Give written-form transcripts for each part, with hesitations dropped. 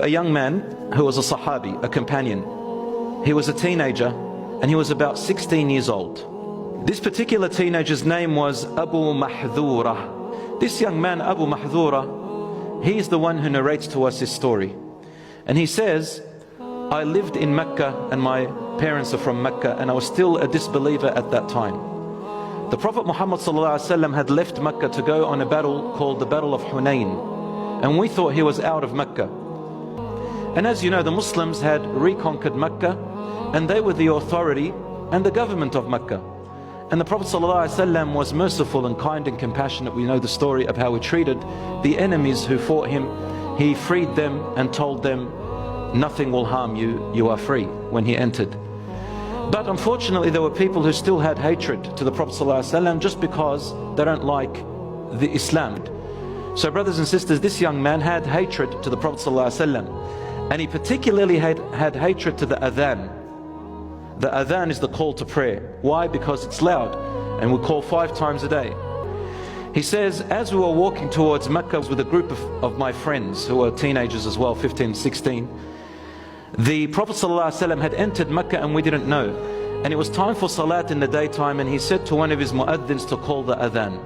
A young man who was a Sahabi, a companion. He was a teenager and he was about 16 years old. This particular teenager's name was Abu Mahdhura. This young man, Abu Mahdhura, he is the one who narrates to us this story. And he says, I lived in Mecca and my parents are from Mecca and I was still a disbeliever at that time. The Prophet Muhammad ﷺ had left Mecca to go on a battle called the Battle of Hunayn. And we thought he was out of Mecca. And as you know, the Muslims had reconquered Mecca and they were the authority and the government of Mecca. And the Prophet ﷺ was merciful and kind and compassionate. We know the story of how he treated the enemies who fought him. He freed them and told them, nothing will harm you, you are free, when he entered. But unfortunately there were people who still had hatred to the Prophet ﷺ just because they don't like the Islam. So brothers and sisters, this young man had hatred to the Prophet ﷺ. And he particularly had hatred to the Adhan. The Adhan is the call to prayer. Why? Because it's loud and we call 5 times a day. He says, as we were walking towards Mecca with a group of my friends who were teenagers as well, 15, 16, the Prophet ﷺ had entered Mecca and we didn't know. And it was time for Salat in the daytime and he said to one of his Muazzins to call the Adhan.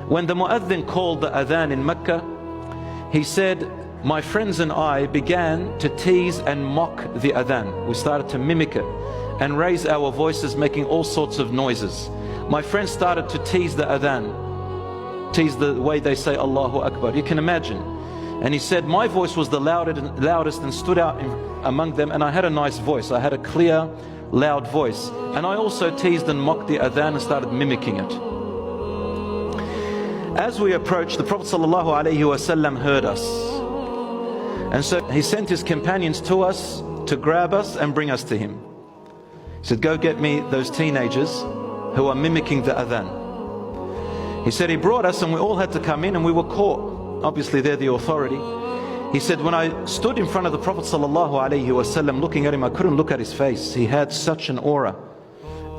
When the Muazzin called the Adhan in Mecca, he said, my friends and I began to tease and mock the Adhan. We started to mimic it and raise our voices, making all sorts of noises. My friends started to tease the Adhan, tease the way they say Allahu Akbar. You can imagine. And he said, my voice was the loudest and stood out among them, and I had a nice voice. I had a clear, loud voice. And I also teased and mocked the Adhan and started mimicking it. As we approached, the Prophet ﷺ heard us. And so he sent his companions to us to grab us and bring us to him. He said, go get me those teenagers who are mimicking the Adhan. He said he brought us and we all had to come in and we were caught. Obviously they're the authority. He said, when I stood in front of the Prophet ﷺ looking at him, I couldn't look at his face. He had such an aura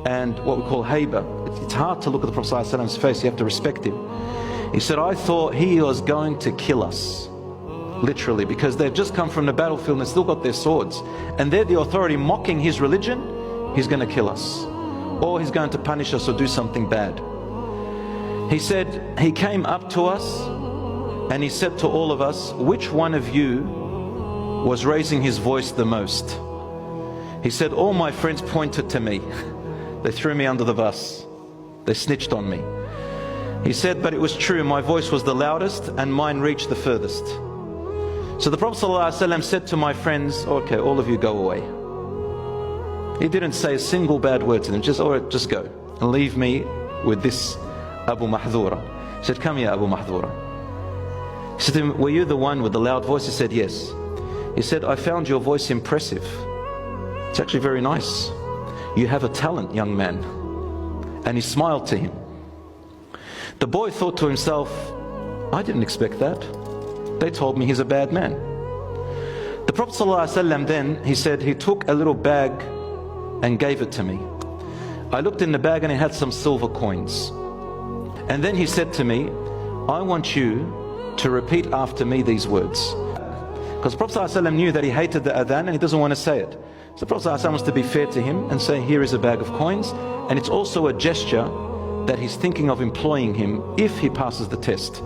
and what we call haiba. It's hard to look at the Prophet ﷺ's face, you have to respect him. He said, I thought he was going to kill us. Literally, because they've just come from the battlefield and they've still got their swords. And they're the authority mocking his religion. He's going to kill us. Or he's going to punish us or do something bad. He said, he came up to us and he said to all of us, which one of you was raising his voice the most? He said, all my friends pointed to me. They threw me under the bus. They snitched on me. He said, but it was true, my voice was the loudest and mine reached the furthest. So the Prophet ﷺ said to my friends, okay, all of you go away. He didn't say a single bad word to them, just, all right, just go and leave me with this Abu Mahdhura. He said, come here, Abu Mahdhura. He said to him, were you the one with the loud voice? He said, yes. He said, I found your voice impressive. It's actually very nice. You have a talent, young man. And he smiled to him. The boy thought to himself, I didn't expect that. They told me he's a bad man. The Prophet ﷺ then, he said, he took a little bag and gave it to me. I looked in the bag and it had some silver coins. And then he said to me, I want you to repeat after me these words. Because the Prophet ﷺ knew that he hated the Adhan and he doesn't want to say it. So the Prophet ﷺ wants to be fair to him and say, here is a bag of coins. And it's also a gesture that he's thinking of employing him if he passes the test.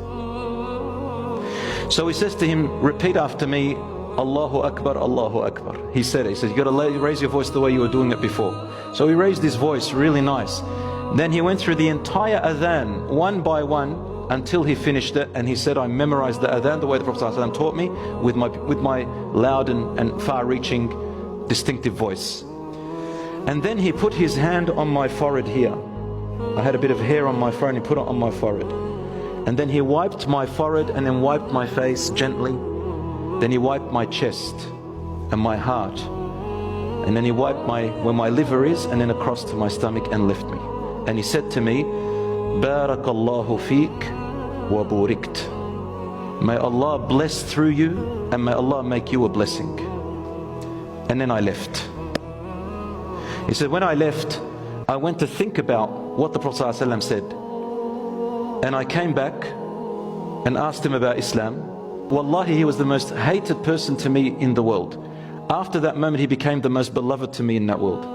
So he says to him, repeat after me, Allahu Akbar, Allahu Akbar. He said it. He said, you got to raise your voice the way you were doing it before. So he raised his voice really nice. Then he went through the entire Adhan, one by one, until he finished it. And he said, I memorized the Adhan the way the Prophet ﷺ taught me, with my loud and far-reaching, distinctive voice. And then he put his hand on my forehead here. I had a bit of hair on my forehead and he put it on my forehead. And then he wiped my forehead and then wiped my face gently. Then he wiped my chest and my heart. And then he wiped where my liver is and then across to my stomach and left me. And he said to me, Barakallahu feek wa burikt. May Allah bless through you and may Allah make you a blessing. And then I left. He said, when I left, I went to think about what the Prophet ﷺ said. And I came back and asked him about Islam. Wallahi, he was the most hated person to me in the world. After that moment, he became the most beloved to me in that world.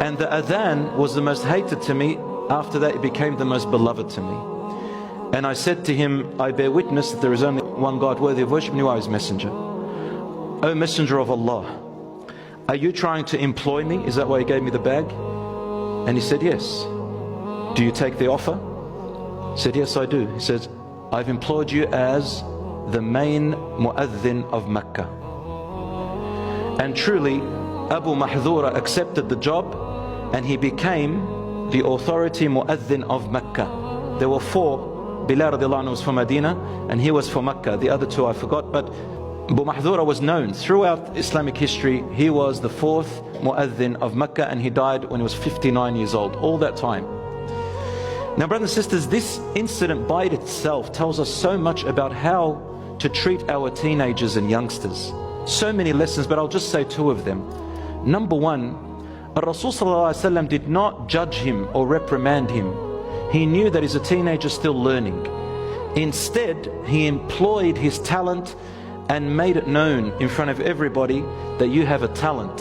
And the Adhan was the most hated to me. After that, it became the most beloved to me. And I said to him, I bear witness that there is only one God worthy of worship, and you are his messenger. O messenger of Allah, are you trying to employ me? Is that why he gave me the bag? And he said, yes. Do you take the offer? He said, yes, I do. He says, I've employed you as the main Muazzin of Mecca. And truly, Abu Mahdhura accepted the job, and he became the authority Muazzin of Mecca. There were four. Bilal radiallahu anhu was for Medina, and he was for Mecca. The other two I forgot, but Abu Mahdhura was known throughout Islamic history. He was the fourth Muazzin of Mecca, and he died when he was 59 years old, all that time. Now, brothers and sisters, this incident by itself tells us so much about how to treat our teenagers and youngsters. So many lessons, but I'll just say two of them. Number one, Rasul sallallahu alaihi wasallam did not judge him or reprimand him. He knew that he's a teenager still learning. Instead, he employed his talent and made it known in front of everybody that you have a talent.